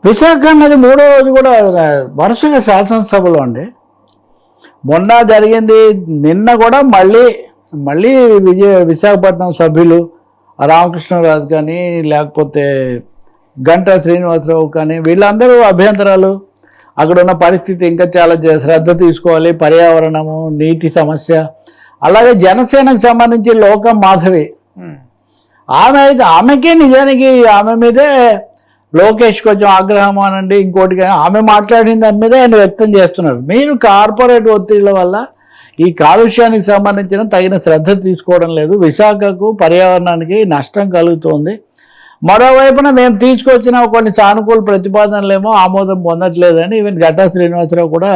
విశాఖ అన్నది మూడో రోజు కూడా వరుసగా శాసనసభలో అండి. మొన్న జరిగింది, నిన్న కూడా మళ్ళీ విశాఖపట్నం సభ్యులు రామకృష్ణరాజు కానీ లేకపోతే గంటా శ్రీనివాసరావు కానీ వీళ్ళందరూ అభ్యంతరాలు, అక్కడ ఉన్న పరిస్థితి ఇంకా చాలా శ్రద్ధ తీసుకోవాలి, పర్యావరణము, నీటి సమస్య. అలాగే జనసేనకు సంబంధించి లోకం మాధవి ఆమెకే నిజానికి ఆమె మీదే లోకేష్ కొంచెం ఆగ్రహం అనండి ఇంకోటి, ఆమె మాట్లాడిన దాని మీద ఆయన వ్యక్తం చేస్తున్నారు. మీరు కార్పొరేట్ ఒత్తిళ్ల వల్ల ఈ కాలుష్యానికి సంబంధించిన తగిన శ్రద్ధ తీసుకోవడం లేదు, విశాఖకు పర్యావరణానికి నష్టం కలుగుతోంది. మరోవైపున మేము తీసుకొచ్చిన కొన్ని సానుకూల ప్రతిపాదనలేమో ఆమోదం పొందట్లేదని ఈవెన్ గంటా శ్రీనివాసరావు కూడా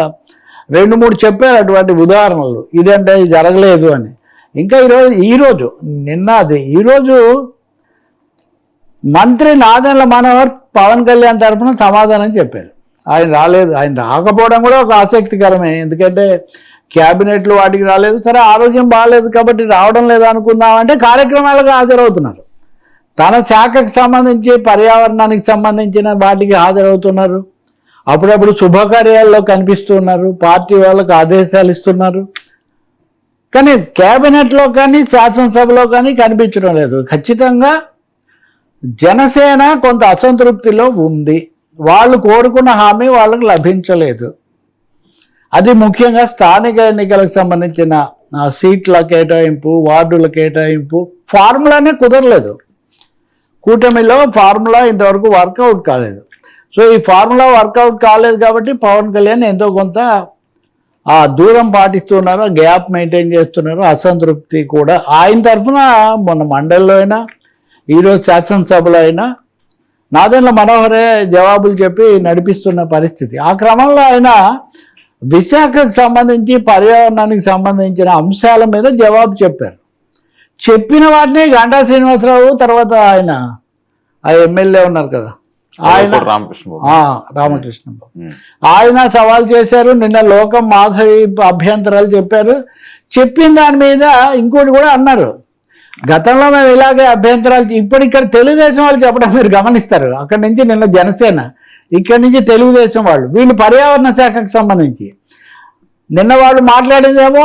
2-3 చెప్పారు అటువంటి ఉదాహరణలు, ఇదంటే ఇది జరగలేదు అని. ఇంకా ఈరోజు మంత్రి నాదెండ్ల మనోహర్ పవన్ కళ్యాణ్ తరఫున సమాధానం చెప్పారు. ఆయన రాలేదు, ఆయన రాకపోవడం కూడా ఒక ఆసక్తికరమే. ఎందుకంటే క్యాబినెట్లు వాటికి రాలేదు, సరే ఆరోగ్యం బాగాలేదు కాబట్టి రావడం లేదు అనుకుందామంటే కార్యక్రమాలకు హాజరవుతున్నారు. తన శాఖకు సంబంధించి పర్యావరణానికి సంబంధించిన వాటికి హాజరవుతున్నారు, అప్పుడప్పుడు శుభకార్యాల్లో కనిపిస్తున్నారు, పార్టీ వాళ్ళకు ఆదేశాలు ఇస్తున్నారు. కానీ క్యాబినెట్లో కానీ శాసనసభలో కానీ కనిపించడం లేదు. ఖచ్చితంగా జనసేన కొంత అసంతృప్తిలో ఉంది, వాళ్ళు కోరుకున్న హామీ వాళ్ళకు లభించలేదు. అది ముఖ్యంగా స్థానిక ఎన్నికలకు సంబంధించిన సీట్ల కేటాయింపు, వార్డుల కేటాయింపు, ఫార్ములానే కుదరలేదు. కూటమిలో ఫార్ములా ఇంతవరకు వర్కౌట్ కాలేదు. సో ఈ ఫార్ములా వర్కౌట్ కాలేదు కాబట్టి పవన్ కళ్యాణ్ ఎంతో కొంత ఆ దూరం పాటిస్తున్నారు, గ్యాప్ మెయింటైన్ చేస్తున్నారు. అసంతృప్తి కూడా ఆయన తరఫున మొన్న మండలిలో అయినా ఈరోజు శాసనసభలో అయినా నాదెండ్ల మనోహరే జవాబులు చెప్పి నడిపిస్తున్న పరిస్థితి. ఆ క్రమంలో ఆయన విశాఖకు సంబంధించి పర్యావరణానికి సంబంధించిన అంశాల మీద జవాబు చెప్పారు. చెప్పిన వాటిని గంటా శ్రీనివాసరావు తర్వాత ఆయన ఆ ఎమ్మెల్యే ఉన్నారు కదా ఆయన రామకృష్ణ ఆయన సవాల్ చేశారు. నిన్న లోకం మాధవి అభ్యంతరాలు చెప్పారు. చెప్పిన దాని మీద ఇంకోటి కూడా అన్నారు, గతంలో మేము ఇలాగే అభ్యంతరాలు, ఇప్పుడు ఇక్కడ తెలుగుదేశం వాళ్ళు చెప్పడం మీరు గమనిస్తారు. అక్కడి నుంచి నిన్న జనసేన, ఇక్కడి నుంచి తెలుగుదేశం వాళ్ళు, వీళ్ళు పర్యావరణ శాఖకు సంబంధించి నిన్న వాళ్ళు మాట్లాడిందేమో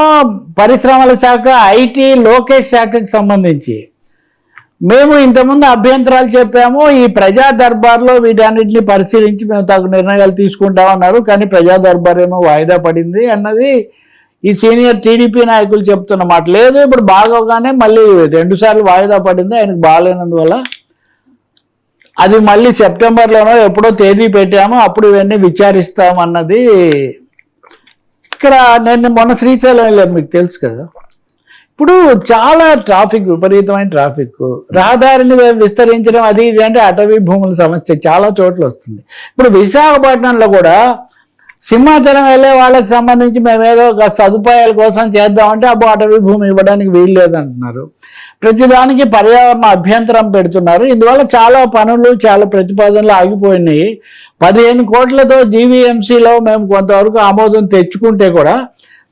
పరిశ్రమల శాఖ, ఐటీ, లోకేష్ శాఖకు సంబంధించి. మేము ఇంతకుముందు అభ్యంతరాలు చెప్పాము, ఈ ప్రజా దర్బార్లో వీటన్నిటిని పరిశీలించి మేము తగు నిర్ణయాలు తీసుకుంటామన్నారు. కానీ ప్రజా దర్బార్ ఏమో వాయిదా పడింది అన్నది ఈ సీనియర్ టీడీపీ నాయకులు చెప్తున్న మాట. లేదు, ఇప్పుడు బాగోగానే మళ్ళీ 2 సార్లు వాయిదా పడింది, ఆయనకు బాగాలేనందువల్ల అది మళ్ళీ సెప్టెంబర్లోనో ఎప్పుడో తేదీ పెట్టాము, అప్పుడు ఇవన్నీ విచారిస్తామన్నది. ఇక్కడ నేను మొన్న శ్రీశైలం వెళ్ళాను, మీకు తెలుసు కదా. ఇప్పుడు చాలా ట్రాఫిక్, విపరీతమైన ట్రాఫిక్, రహదారిని విస్తరించడం అది ఇది అంటే అటవీ భూముల సమస్య చాలా చోట్ల వస్తుంది. ఇప్పుడు విశాఖపట్నంలో కూడా సింహాచలం వెళ్ళే వాళ్ళకి సంబంధించి మేమేదో సదుపాయాల కోసం చేద్దామంటే అబ్బో అటవీ భూమి ఇవ్వడానికి వీలు లేదంటున్నారు. ప్రతిదానికి పర్యావరణ అభ్యంతరం పెడుతున్నారు. ఇందువల్ల చాలా పనులు, చాలా ప్రతిపాదనలు ఆగిపోయినాయి. 15 కోట్లతో జీవీఎంసీలో మేము కొంతవరకు ఆమోదం తెచ్చుకుంటే కూడా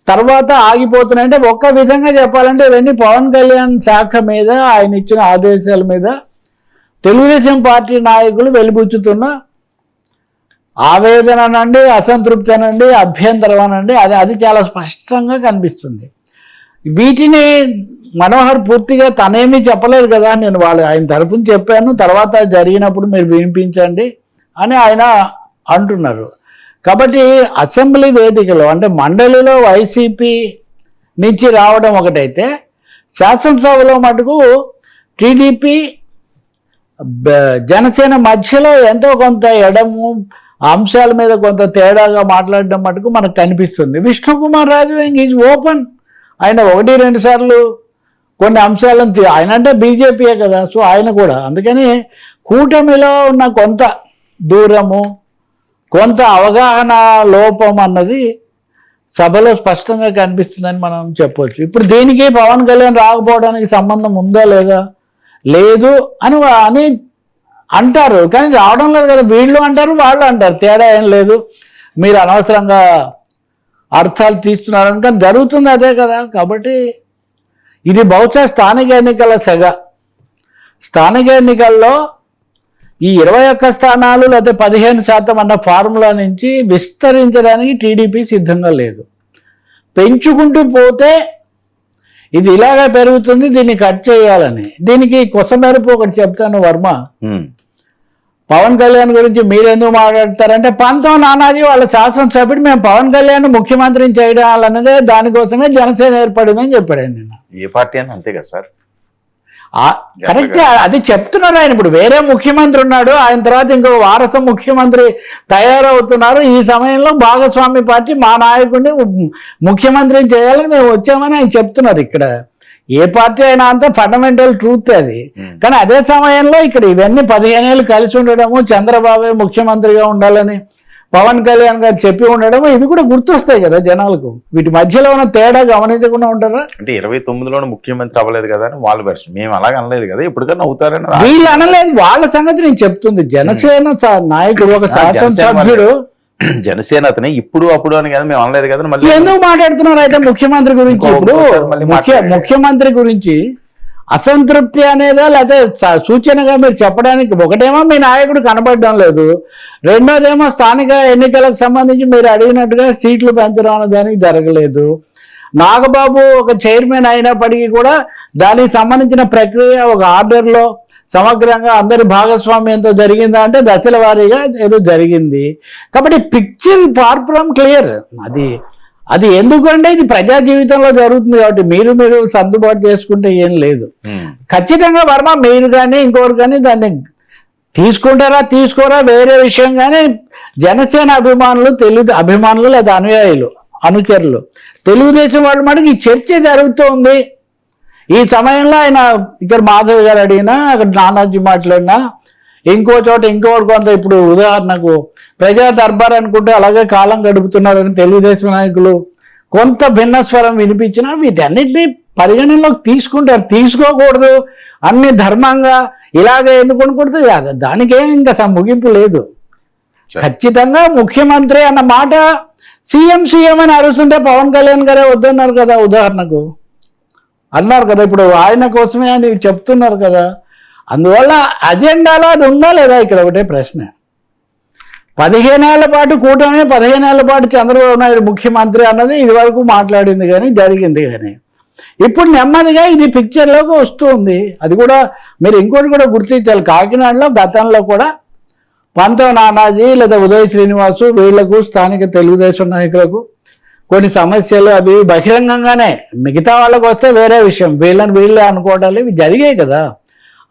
తర్వాత ఆగిపోతున్నాయంటే, ఒక్క విధంగా చెప్పాలంటే ఇవన్నీ పవన్ కళ్యాణ్ శాఖ మీద ఆయన ఇచ్చిన ఆదేశాల మీద తెలుగుదేశం పార్టీ నాయకులు వెలిబుచ్చుతున్న ఆవేదన అనండి, అసంతృప్తి అనండి, అభ్యంతరం అనండి, అది చాలా స్పష్టంగా కనిపిస్తుంది. వీటిని మనోహర్ పూర్తిగా తనేమీ చెప్పలేదు కదా, నేను ఆయన తరఫున చెప్పాను, తర్వాత జరిగినప్పుడు మీరు వినిపించండి అని ఆయన అంటున్నారు. కాబట్టి అసెంబ్లీ వేదికలో అంటే మండలిలో వైసీపీ నుంచి రావడం ఒకటైతే, శాసనసభలో మటుకు టీడీపీ జనసేన మధ్యలో ఎంతో కొంత ఎడము, అంశాల మీద కొంత తేడాగా మాట్లాడడం మటుకు మనకు కనిపిస్తుంది. విష్ణుకుమార్ రాజు ఈజ్ ఓపెన్, ఆయన 1-2 సార్లు కొన్ని అంశాలను ఆయన అంటే బీజేపీయే కదా, సో ఆయన కూడా. అందుకని కూటమిలో ఉన్న కొంత దూరము, కొంత అవగాహన లోపం అన్నది సభలో స్పష్టంగా కనిపిస్తుందని మనం చెప్పవచ్చు. ఇప్పుడు దీనికి పవన్ కళ్యాణ్ రాకపోవడానికి సంబంధం ఉందా లేదా, లేదు అని అంటారు, కానీ రావడం లేదు కదా. వీళ్ళు అంటారు, వాళ్ళు అంటారు, తేడా ఏం లేదు, మీరు అనవసరంగా అర్థాలు తీస్తున్నారని. కానీ జరుగుతుంది అదే కదా. కాబట్టి ఇది బహుశా స్థానిక ఎన్నికల సెగ. స్థానిక ఎన్నికల్లో ఈ 21 స్థానాలు లేకపోతే 15% అన్న ఫార్ములా నుంచి విస్తరించడానికి టీడీపీ సిద్ధంగా లేదు. పెంచుకుంటూ పోతే ఇది ఇలాగే పెరుగుతుంది, దీన్ని కట్ చేయాలని. దీనికి కొసమెరుపు ఒకటి చెప్తాను వర్మ. పవన్ కళ్యాణ్ గురించి మీరెందుకు మాట్లాడతారంటే, పంతం నానాజీ వాళ్ళ శాసనసభ్యుడు మేము పవన్ కళ్యాణ్ ముఖ్యమంత్రిని చేయడాలన్నదే దానికోసమే జనసేన ఏర్పడిందని చెప్పాడు ఆయన నిన్న. ఏ పార్టీ అని అంతే కదా సార్, కరెక్ట్. అది చెప్తున్నారు ఆయన. ఇప్పుడు వేరే ముఖ్యమంత్రి ఉన్నాడు, ఆయన తర్వాత ఇంకో వారసు ముఖ్యమంత్రి తయారవుతున్నారు. ఈ సమయంలో భాగస్వామి పార్టీ మా నాయకుడిని ముఖ్యమంత్రిని చేయాలని మేము వచ్చామని ఆయన చెప్తున్నారు. ఇక్కడ ఏ పార్టీ అయినా అంతా ఫండమెంటల్ ట్రూత్ అది. కానీ అదే సమయంలో ఇక్కడ ఇవన్నీ 15 ఏళ్ళు కలిసి ఉండడము, చంద్రబాబు ముఖ్యమంత్రిగా ఉండాలని పవన్ కళ్యాణ్ గారు చెప్పి ఉండడం, ఇవి కూడా గుర్తొస్తాయి కదా జనాలకు. వీటి మధ్యలో ఉన్న తేడా గమనించకుండా ఉంటారా? అంటే 29లోనే ముఖ్యమంత్రి అవ్వలేదు కదా అని వాళ్ళ వెర్షన్. మేము అలాగ అనలేదు కదా, ఎప్పటికన్నా అవుతారని వీళ్ళు అనలేదు. వాళ్ళ సంగతి నేను చెప్తుంది. జనసేన నాయకుడు ఒక శాసనసభ్యుడు, జనసేన అతనే ఇప్పుడు అప్పుడు అని కదా మేము అనలేదు కదా. మళ్ళీ ఎందుకు మాట్లాడుతున్నారు అయితే ముఖ్యమంత్రి గురించి? ఇప్పుడు ముఖ్యమంత్రి గురించి అసంతృప్తి అనేదా లేకపోతే సూచనగా మీరు చెప్పడానికి, ఒకటేమో మీ నాయకుడు కనబడడం లేదు, రెండోదేమో స్థానిక ఎన్నికలకు సంబంధించి మీరు అడిగినట్టుగా సీట్లు పెంచడం అనే దానికి జరగలేదు. నాగబాబు ఒక చైర్మన్ అయినప్పటికీ కూడా దానికి సంబంధించిన ప్రక్రియ ఒక ఆర్డర్లో సమగ్రంగా అందరి భాగస్వామ్యంతో జరిగిందా అంటే దశల వారీగా ఏదో జరిగింది. కాబట్టి పిక్చర్ ఫార్ ఫ్రమ్ క్లియర్. అది ఎందుకంటే ఇది ప్రజా జీవితంలో జరుగుతుంది కాబట్టి మీరు సర్దుబాటు చేసుకుంటే ఏం లేదు. ఖచ్చితంగా వర్మ మీరు కానీ ఇంకొకరు కానీ దాన్ని తీసుకుంటారా తీసుకోరా వేరే విషయం. కానీ జనసేన అభిమానులు లేదా అనుయాయులు అనుచరులు తెలుగుదేశం వాళ్ళ మటుకు ఈ చర్చ జరుగుతోంది. ఈ సమయంలో ఆయన ఇక్కడ మాధవ్ గారు అడిగినా, అక్కడ నానాజీ మాట్లాడినా, ఇంకో చోట ఇంకోటి కొంత, ఇప్పుడు ఉదాహరణకు ప్రజా దర్బార్ అనుకుంటే అలాగే కాలం గడుపుతున్నారని తెలుగుదేశం నాయకులు కొంత భిన్న స్వరం వినిపించినా వీటన్నిటినీ పరిగణనలోకి తీసుకుంటారు. తీసుకోకూడదు అన్ని ధర్మంగా ఇలాగే ఎందుకు అనుకుంటుంది, దానికేం ఇంకా ముగింపు లేదు. ఖచ్చితంగా ముఖ్యమంత్రి అన్న మాట సీఎం అని అరుస్తుంటే పవన్ కళ్యాణ్ గారే వద్దన్నారు కదా, ఉదాహరణకు అన్నారు కదా. ఇప్పుడు ఆయన కోసమే అని చెప్తున్నారు కదా. అందువల్ల అజెండాలో అది ఉందా లేదా ఇక్కడ ఒకటే ప్రశ్న. 15 ఏళ్ల పాటు కూటమి, 15 ఏళ్ల పాటు చంద్రబాబు నాయుడు ముఖ్యమంత్రి అన్నది ఇది వరకు మాట్లాడింది కానీ జరిగింది. కానీ ఇప్పుడు నెమ్మదిగా ఇది పిక్చర్లోకి వస్తుంది. అది కూడా మీరు ఇంకోటి కూడా గుర్తించాలి. కాకినాడలో గతంలో కూడా పంతం నానాజీ లేదా ఉదయ్ శ్రీనివాసు వీళ్లకు స్థానిక తెలుగుదేశం నాయకులకు కొన్ని సమస్యలు అవి బహిరంగంగానే, మిగతా వాళ్ళకు వస్తే వేరే విషయం, వీళ్ళే అనుకోవడాలు ఇవి జరిగాయి కదా.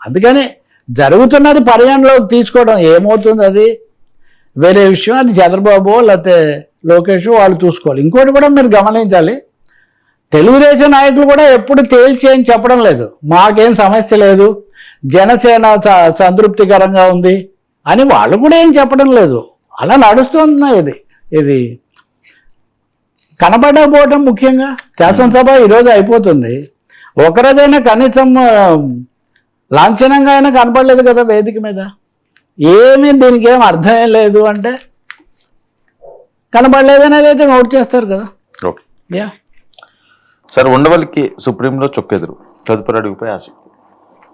అందుకని జరుగుతున్నది పరిగణలోకి తీసుకోవడం ఏమవుతుంది అది వేరే విషయం. అది చంద్రబాబు లేకపోతే లోకేష్ వాళ్ళు చూసుకోవాలి. ఇంకోటి కూడా మీరు గమనించాలి, తెలుగుదేశం నాయకులు కూడా ఎప్పుడు తేల్చి ఏం చెప్పడం లేదు, మాకేం సమస్య లేదు, జనసేన సంతృప్తికరంగా ఉంది అని వాళ్ళు కూడా ఏం చెప్పడం లేదు. అలా నడుస్తుంది. ఇది కనబడకపోవటం ముఖ్యంగా. శాసనసభ ఈరోజు అయిపోతుంది, ఒకరోజైనా కనీసం లాంఛనంగా అయినా కనపడలేదు కదా వేదిక మీద. దీనికి ఏం అర్థం లేదు అంటే కనపడలేదు అనేది అయితే నోట్ చేస్తారు కదా. ఓకే సార్, ఉండవల్లికి సుప్రీంలో చొక్కెదురు, తదుపరి అడుగుపై ఆశ.